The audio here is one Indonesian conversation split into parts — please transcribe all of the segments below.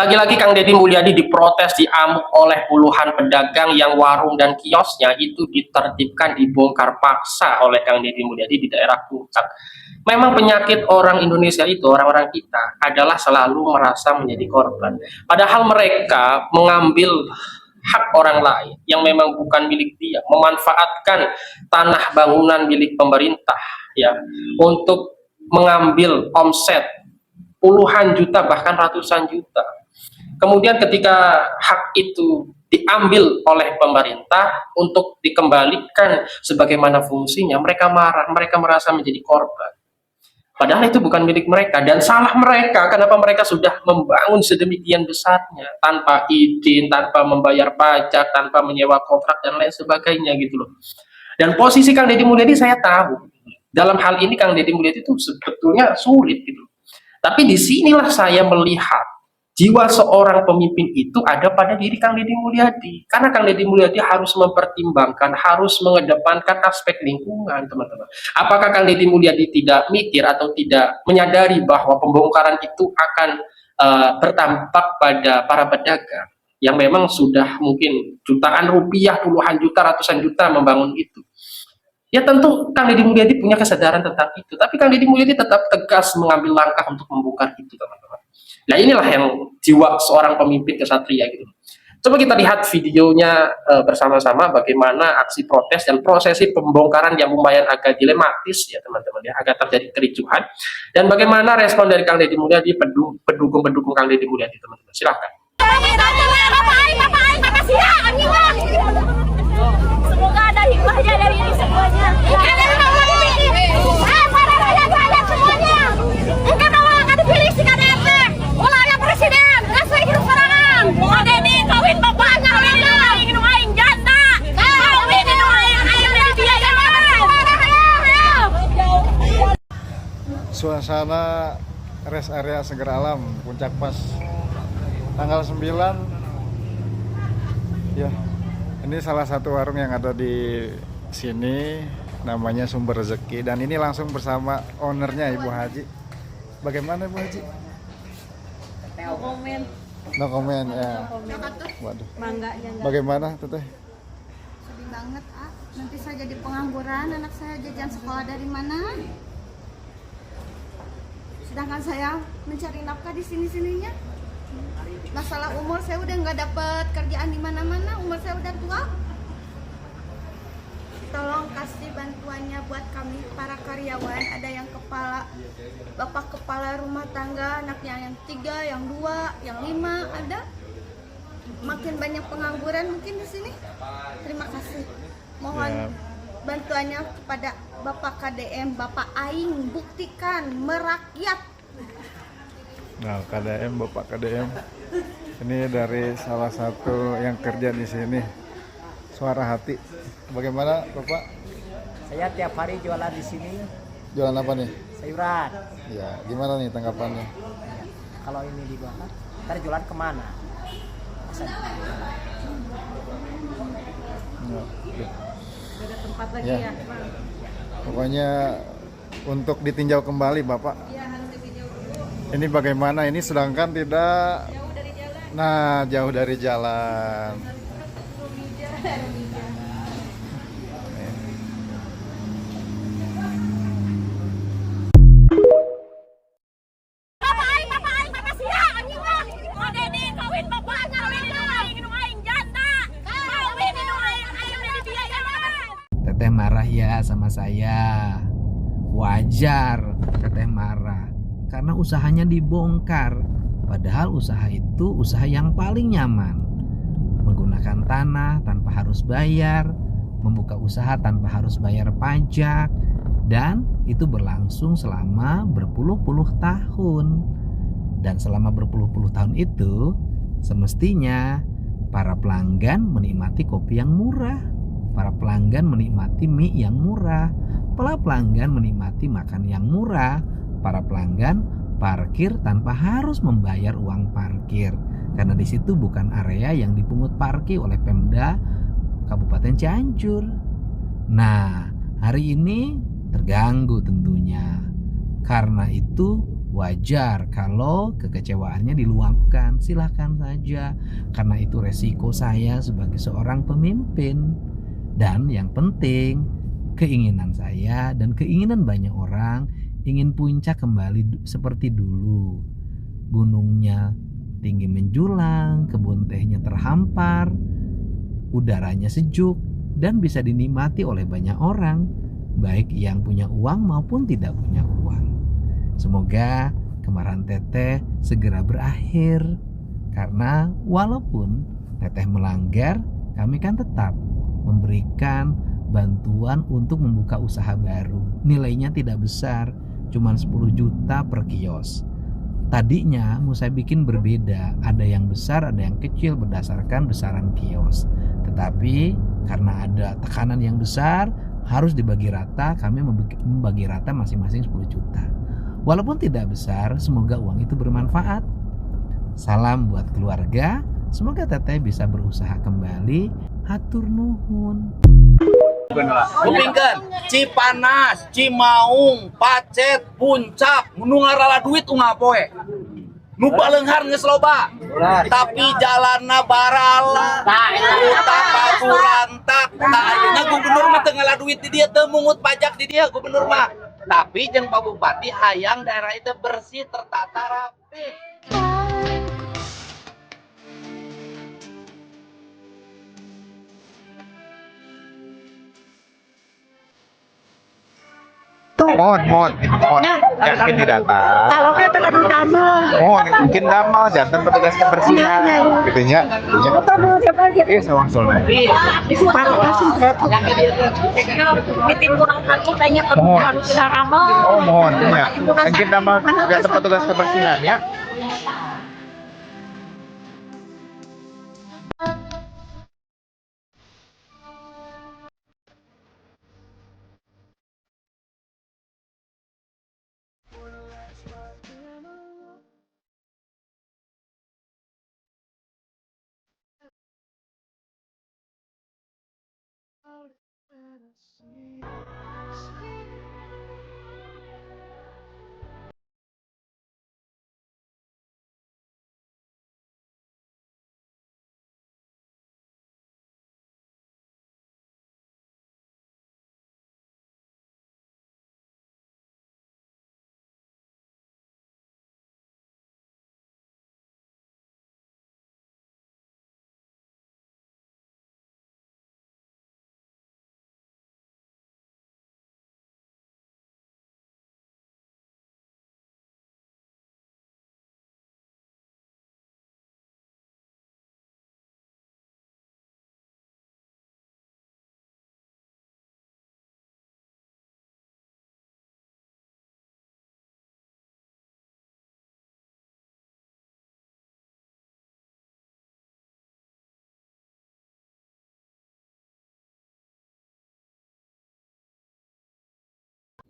Lagi-lagi Kang Deddy Mulyadi diprotes, diamuk oleh puluhan pedagang yang warung dan kiosnya itu ditertibkan, dibongkar paksa oleh Kang Deddy Mulyadi di daerah Puncak. Memang penyakit orang Indonesia itu, orang-orang kita, adalah selalu merasa menjadi korban. Padahal mereka mengambil hak orang lain yang memang bukan milik dia, memanfaatkan tanah bangunan milik pemerintah ya untuk mengambil omset puluhan juta bahkan ratusan juta. Kemudian ketika hak itu diambil oleh pemerintah untuk dikembalikan sebagaimana fungsinya, mereka marah, mereka merasa menjadi korban. Padahal itu bukan milik mereka, dan salah mereka kenapa mereka sudah membangun sedemikian besarnya tanpa izin, tanpa membayar pajak, tanpa menyewa kontrak dan lain sebagainya gitu loh. Dan posisi Kang Deddy Mulyadi saya tahu dalam hal ini Kang Deddy Mulyadi itu sebetulnya sulit gitu. Tapi disinilah saya melihat jiwa seorang pemimpin itu ada pada diri Kang Deddy Mulyadi. Karena Kang Deddy Mulyadi harus mempertimbangkan, harus mengedepankan aspek lingkungan, teman-teman. Apakah Kang Deddy Mulyadi tidak mikir atau tidak menyadari bahwa pembongkaran itu akan berdampak pada para pedagang yang memang sudah mungkin jutaan rupiah, puluhan juta, ratusan juta membangun itu. Ya tentu Kang Deddy Mulyadi punya kesadaran tentang itu, tapi Kang Deddy Mulyadi tetap tegas mengambil langkah untuk membongkar itu, teman-teman. Nah inilah yang jiwa seorang pemimpin kesatria gitu. Coba kita lihat videonya bersama-sama bagaimana aksi protes dan prosesi pembongkaran yang lumayan agak dilematis ya teman-teman ya, agak terjadi kericuhan, dan bagaimana respon dari Kang Deddy Mulyadi, pendukung Kang Deddy Mulyadi, teman-teman. Silakan. Semoga ada hikmahnya dari ini semuanya. Para rakyat semuanya. Engkau akan dipilih si KDRT. Ulah ada presiden. Kasih hidup sorangan. Ada ini kawin bapaknya. Ingin aing janda. Kawin ini aing dari biaya. Suasana rest area Seger Alam Puncak Pas tanggal 9 ya. Ini salah satu warung yang ada di sini, namanya Sumber Rezeki, dan ini langsung bersama ownernya Ibu Haji. Bagaimana Ibu Haji? No comment. No comment ya. Waduh. Bagaimana Teteh? Sedih banget nanti saya jadi pengangguran, anak saya jajan sekolah dari mana? Sedangkan saya mencari nafkah di sini-sininya. Masalah umur saya udah nggak dapet kerjaan di mana-mana, umur saya udah tua. Tolong kasih bantuannya buat kami para karyawan. Ada yang bapak kepala rumah tangga, anaknya yang 3, yang 2, yang 5 ada. Makin banyak pengangguran mungkin di sini. Terima kasih. Mohon bantuannya kepada Bapak KDM, Bapak Aing, buktikan merakyat. Nah, KDM, Bapak KDM. Ini dari salah satu yang kerja di sini, Suara Hati. Bagaimana, Bapak? Saya tiap hari jualan di sini. Jualan apa nih? Sayuran. Ya, gimana nih tanggapannya? Kalau ini dibakar, ntar jualan kemana? Ya, Beda tempat lagi ya. ya. Pokoknya untuk ditinjau kembali, Bapak. Ya, harus ditinjau dulu. Ini bagaimana? Ini sedangkan tidak Jauh dari jalan. Nah, jauh dari jalan. Teteh marah ya sama saya. Wajar Teteh marah karena usahanya dibongkar. Padahal usaha itu usaha yang paling nyaman. Menggunakan tanah tanpa harus bayar, membuka usaha tanpa harus bayar pajak, dan itu berlangsung selama berpuluh-puluh tahun. Dan selama berpuluh-puluh tahun itu, semestinya para pelanggan menikmati kopi yang murah, para pelanggan menikmati mie yang murah, para pelanggan menikmati makan yang murah, para pelanggan parkir tanpa harus membayar uang parkir, karena di situ bukan area yang dipungut parkir oleh Pemda Kabupaten Cianjur. Nah, hari ini terganggu tentunya. Karena itu Wajar kalau kekecewaannya diluapkan, silahkan saja, karena itu resiko saya sebagai seorang pemimpin. Dan yang penting, keinginan saya dan keinginan banyak orang ingin puncak kembali seperti dulu. Gunungnya tinggi menjulang, kebun tehnya terhampar, udaranya sejuk, dan bisa dinikmati oleh banyak orang, baik yang punya uang maupun tidak punya uang. Semoga kemarahan Teteh segera berakhir, karena walaupun Teteh melanggar, kami kan tetap memberikan bantuan untuk membuka usaha baru. Nilainya tidak besar, cuma 10 juta per kios. Tadinya mau saya bikin berbeda, ada yang besar, ada yang kecil berdasarkan besaran kios. Tetapi karena ada tekanan yang besar, harus dibagi rata, kami membagi rata masing-masing 10 juta. Walaupun tidak besar, semoga uang itu bermanfaat. Salam buat keluarga, semoga Teteh bisa berusaha kembali. Hatur nuhun. Kupingkeun Cipanas, Cimaung, Pacet, Puncak, nu ngarala duit unggah poe. Nu paleunghar geus loba. Tapi jalanna barala. Utang paburantak. Tah ayeuna gubernur mah teu ngalah duit di dieu, teu mungut pajak di dieu gubernur mah. Tapi jeung Pak Bupati hayang daerah itu bersih, tertata rapi. Mohon yakin didata. Kalau kita aduh damel. Mungkin damal jantan petugas kebersihan. Gitunya. Iya sawang-sawang. Bikin kurang kaki banyak Mohon. harus ramal. Mohon ya. Mungkin damal jantan petugas kebersihan ya.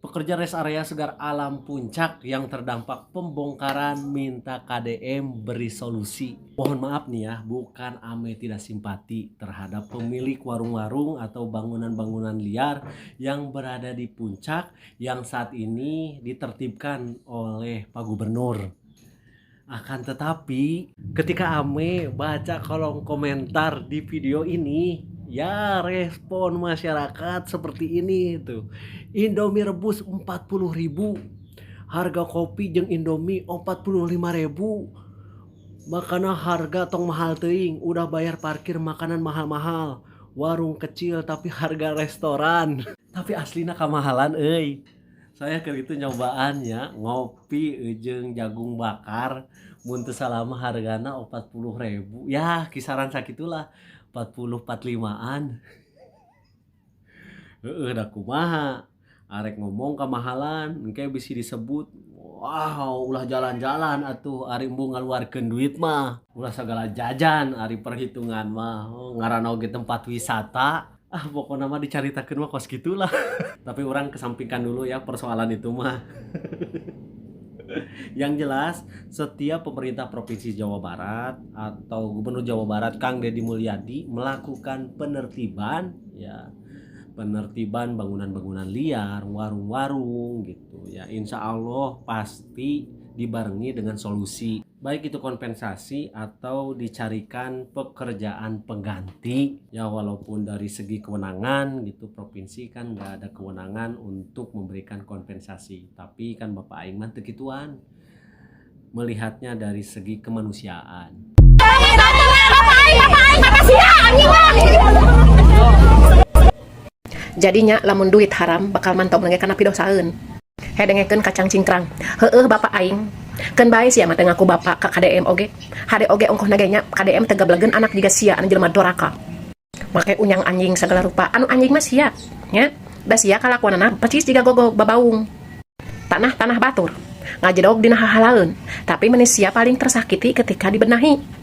Pekerja res area Segar Alam Puncak yang terdampak pembongkaran minta KDM beri solusi. Mohon maaf nih ya, bukan ame tidak simpati terhadap pemilik warung-warung atau bangunan-bangunan liar yang berada di puncak yang saat ini ditertibkan oleh Pak Gubernur. Akan tetapi ketika ame baca kolom komentar di video ini, ya respon masyarakat seperti ini tuh. Indomie rebus 40.000, harga kopi jeung Indomie 45.000. Makana harga tong mahal teuing, udah bayar parkir makanan mahal-mahal. Warung kecil tapi harga restoran. Tapi aslina kamahalan euy. Saya kali itu nyobaannya ngopi jeung jagung bakar mun teu salama hargana 40.000. Ya kisaran sakitulah 40-45an. Heeh da kumaha arek ngomong kamahalan engke bisi disebut wow ulah jalan-jalan atuh ari embung ngaluarkeun duit mah ulah sagala jajan ari perhitungan mah ngaranna oge tempat wisata pokoknya mah dicaritakeun mah kos gitulah. Tapi orang kesampingkan dulu ya persoalan itu mah. Yang jelas setiap pemerintah Provinsi Jawa Barat atau Gubernur Jawa Barat Kang Deddy Mulyadi melakukan penertiban ya, penertiban bangunan-bangunan liar, warung-warung gitu ya. Insya Allah pasti dibarengi dengan solusi, baik itu kompensasi atau dicarikan pekerjaan pengganti. Ya walaupun dari segi kewenangan gitu, provinsi kan nggak ada kewenangan untuk memberikan kompensasi, tapi kan Bapak Aing mah teu kituan, melihatnya dari segi kemanusiaan. Jadinya lamun duit haram bakal mantap lagi karena pidosaeun. Hedengekeun kacang cingkrang. Heueuh Bapak aing. Keun bae sia mah teu ngaku bapak ka KDM oge. Hade oge ongkoh naganya KDM teu gablegeun anak jiga sia anu jelema doraka. Make unyang anjing segala rupa. Anu anjing mah sia, nya. Da sia kalakuanana percis jiga gogog babaung. Tanah batur. Ngajedog dina hahalaeun, tapi manusia paling tersakiti ketika dibenahi.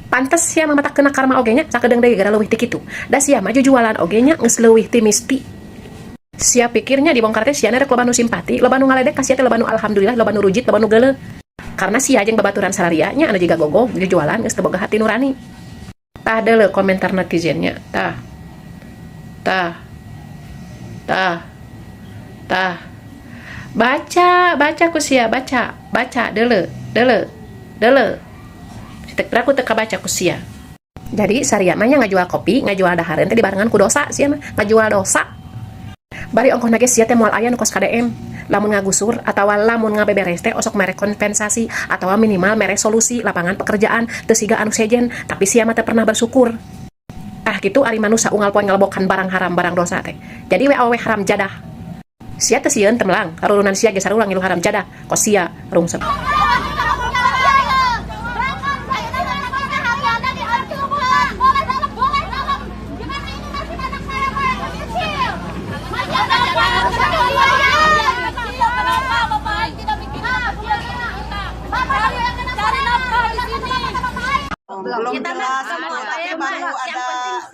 Pantes sia mamatak kena karma oge nya sakedeung deui gara leuwih ti kitu. Da sia mah jualan oge nya geus leuwih ti misti. Sia pikirnya dibongkar teh sia rek loba nu simpati, loba nu ngaledek ka sia teh loba nu alhamdulillah, loba nu rujit, loba nu geuleuh. Karena sia jeung babaturan salaria nya anu jiga gogog jualan geus teu boga hati nurani. Tah deuleu komentar netizennya. Tah. Baca ku sia, baca deuleu. Sitek aku teu kabaca ku sia. Jadi saria mah nya ngajual kopi, ngajual dahareun teh dibarengan ku dosa sia mah, ngajual dosa. Bari ongkoh nage sia teh moal aya nu kos KDM. Lamun ngagusur atawa lamun ngabeberes teh osok mere kompensasi atawa minimal mere solusi lapangan pekerjaan teu siga anu sejen, tapi sia mah teu pernah bersyukur. Ah kitu ari manusia unggal poe ngalebokan barang haram barang dosa teh. Jadi we awewe haram jadah. Sia teu sieun teu melang, karurunan sia ge sarulang ngilu haram jadah, kos sia rungsep.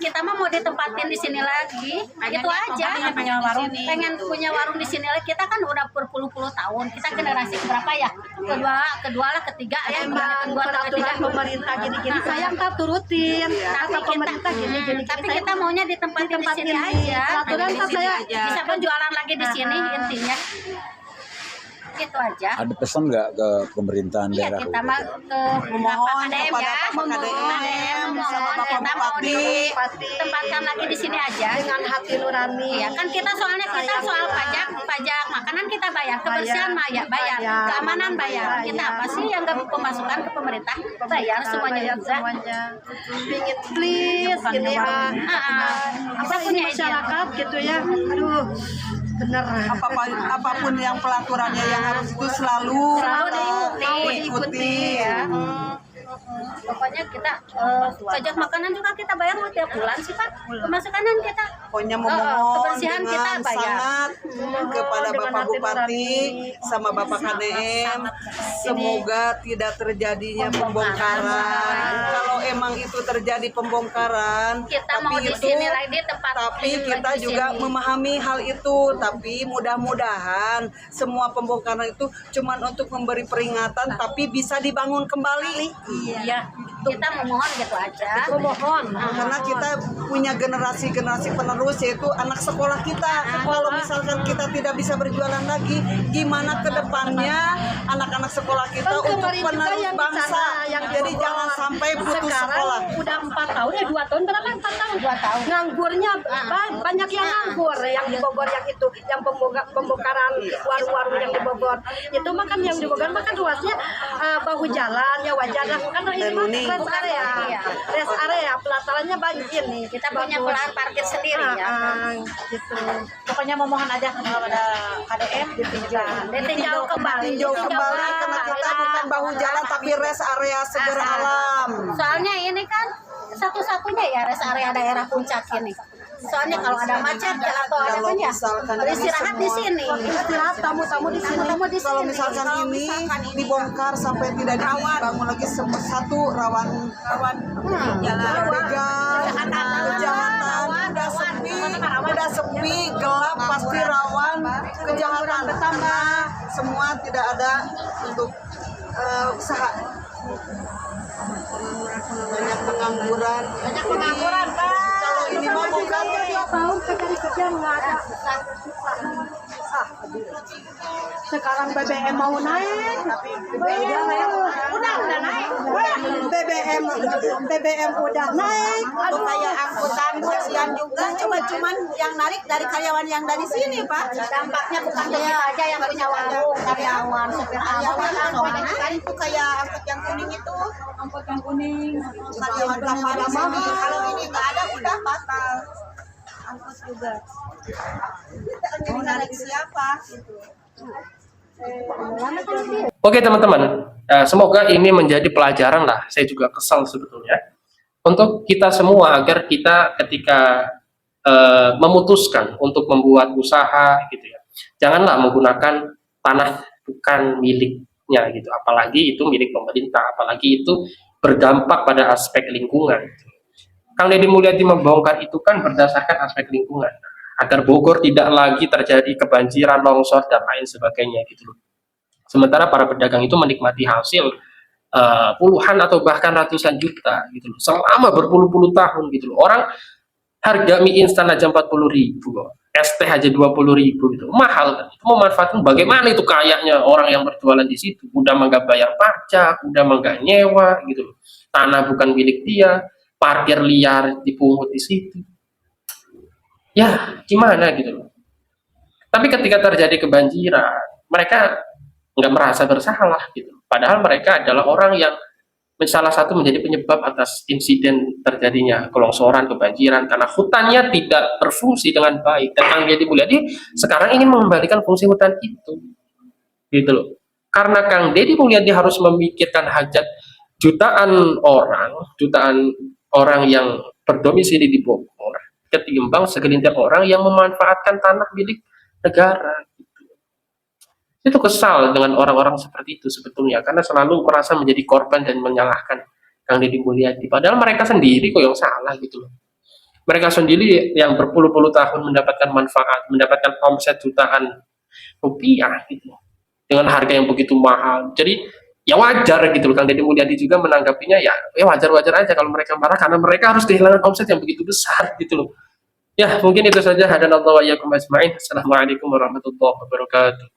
Kita mah mau ditempatin di sini lagi, gitu aja. Pengen punya warung di sini lagi. Kita kan udah berpuluh-puluh tahun. Kita generasi berapa ya? Kedua lah, ketiga ya. Kedua lah, ketiga. Pemerintah gini-gini saya nggak turutin. Tapi kita maunya ditempatin di sini aja. Peraturan saya bisa berjualan lagi di sini intinya. Gitu aja. Ada pesan nggak ke pemerintahan daerah? Iya, kita mah ke memohon KDM kepada ya, Bapak KDM sama Bapak kita mau Bupati ditempatkan lagi di sini aja dengan hati nurani. Ya kan kita soal pajak makanan kita bayar, kebersihan mah ya bayar, keamanan bayar. Kita apa sih yang nggak pemasukan ke pemerintah bayar semuanya juga. Pingin please gini ya. Kita punya masyarakat gitu ya. Aduh. Bener. Apapun yang pelaturannya yang harus itu selalu diikuti ya. Pokoknya kita pajak makanan juga kita bayar tiap bulan sih Pak. Pemasukan kita. Pokoknya memohon kebersihan kita bayar. Sangat kepada Bapak Bupati sama Bapak KDM, semoga tidak terjadinya pembongkaran. Kalau emang itu terjadi pembongkaran, kita mau di sini lagi tempat. Tapi kita juga memahami hal itu. Tapi mudah-mudahan semua pembongkaran itu cuma untuk memberi peringatan, tapi bisa dibangun kembali. Iya, kita memohon gitu aja. Memohon, karena kita punya generasi penerus yaitu anak sekolah kita. Kalau misalkan kita tidak bisa berjualan lagi, gimana ke depannya anak-anak sekolah kita untuk penerus bangsa? Jadi jangan sampai putus sekolah. Udah 4 tahun ya 2 tahun berapa? 4 tahun 2 tahun. Nganggurnya banyak yang nganggur, yang di Bogor yang itu, yang pembongkaran warung-warung yang di Bogor. Itu makan yang di Bogor makan luasnya bahu jalan ya wajar lah. Karena ini rest area pelatarannya banjir nih. Kita punya lahan parkir sendiri ya. Gitu. Pokoknya memohon aja kepada KDM ditinjau kembali karena kita bukan bahu jalan tapi rest area seger alam. Soalnya ini kan satu-satunya ya rest area daerah puncak ini. Soalnya kalau ada macet atau ada apa ya, beristirahat di sini. Istirahat tamu-tamu di sini. Kalau misalkan ini dibongkar sampai tidak dibangun lagi satu rawan kejahatan, udah sepi, gelap, pasti rawan kejahatan bertambah. Semua tidak ada untuk usaha. Banyak pengangguran. Kalau ini mau bukan 2 tahun cari kerja nggak ada. Sekarang BBM mau naik. Udah naik. BBM udah naik. Aduh, kayak angkutan kasihan juga. Cuman yang narik dari karyawan yang dari sini, Pak. Dampaknya bukan dia aja yang punya warung, karyawan, supir angkot. Itu kayak angkot yang kuning itu. Angkot yang kuning. Karyawan berapa lama? Kalau ini nggak ada udah batal. Angkot juga. Mau narik siapa? Oke teman-teman, semoga ini menjadi pelajaran lah. Saya juga kesal sebetulnya untuk kita semua agar kita ketika memutuskan untuk membuat usaha gitu ya, janganlah menggunakan tanah bukan miliknya gitu, apalagi itu milik pemerintah, apalagi itu berdampak pada aspek lingkungan. Kang Deddy Mulyadi membongkar itu kan berdasarkan aspek lingkungan, agar Bogor tidak lagi terjadi kebanjiran, longsor dan lain sebagainya gitu loh. Sementara para pedagang itu menikmati hasil puluhan atau bahkan ratusan juta gitu loh, selama berpuluh-puluh tahun gitu loh. Orang harga mie instan aja 40.000 loh, es teh aja 20.000 gitu, mahal kan. Itu memanfaatkan bagaimana itu kayaknya orang yang berjualan di situ, udah nggak bayar pajak, udah nggak nyewa gitu loh, tanah bukan milik dia, parkir liar dipungut di situ. Ya gimana gitu loh. Tapi ketika terjadi kebanjiran, mereka nggak merasa bersalah gitu. Padahal mereka adalah orang yang salah satu menjadi penyebab atas insiden terjadinya kelongsoran, kebanjiran, karena hutannya tidak berfungsi dengan baik. Dan Kang Deddy Mulyadi sekarang ingin mengembalikan fungsi hutan itu, gitu loh. Karena Kang Deddy Mulyadi harus memikirkan hajat jutaan orang yang berdomisili di Bogor, ketimbang segelintir orang yang memanfaatkan tanah milik negara. Itu kesal dengan orang-orang seperti itu sebetulnya, karena selalu merasa menjadi korban dan menyalahkan Kang Deddy Mulyadi, padahal mereka sendiri kok yang salah gitu loh. Mereka sendiri yang berpuluh-puluh tahun mendapatkan manfaat, mendapatkan omset jutaan rupiah gitu dengan harga yang begitu mahal. Jadi ya wajar gitu loh, Kang Deddy Mulyadi juga menanggapinya ya wajar-wajar aja kalau mereka marah, karena mereka harus kehilangan omset yang begitu besar gitu loh. Ya mungkin itu saja. Hadanallahu wa iyyakum ajmain. Assalamualaikum warahmatullahi wabarakatuh.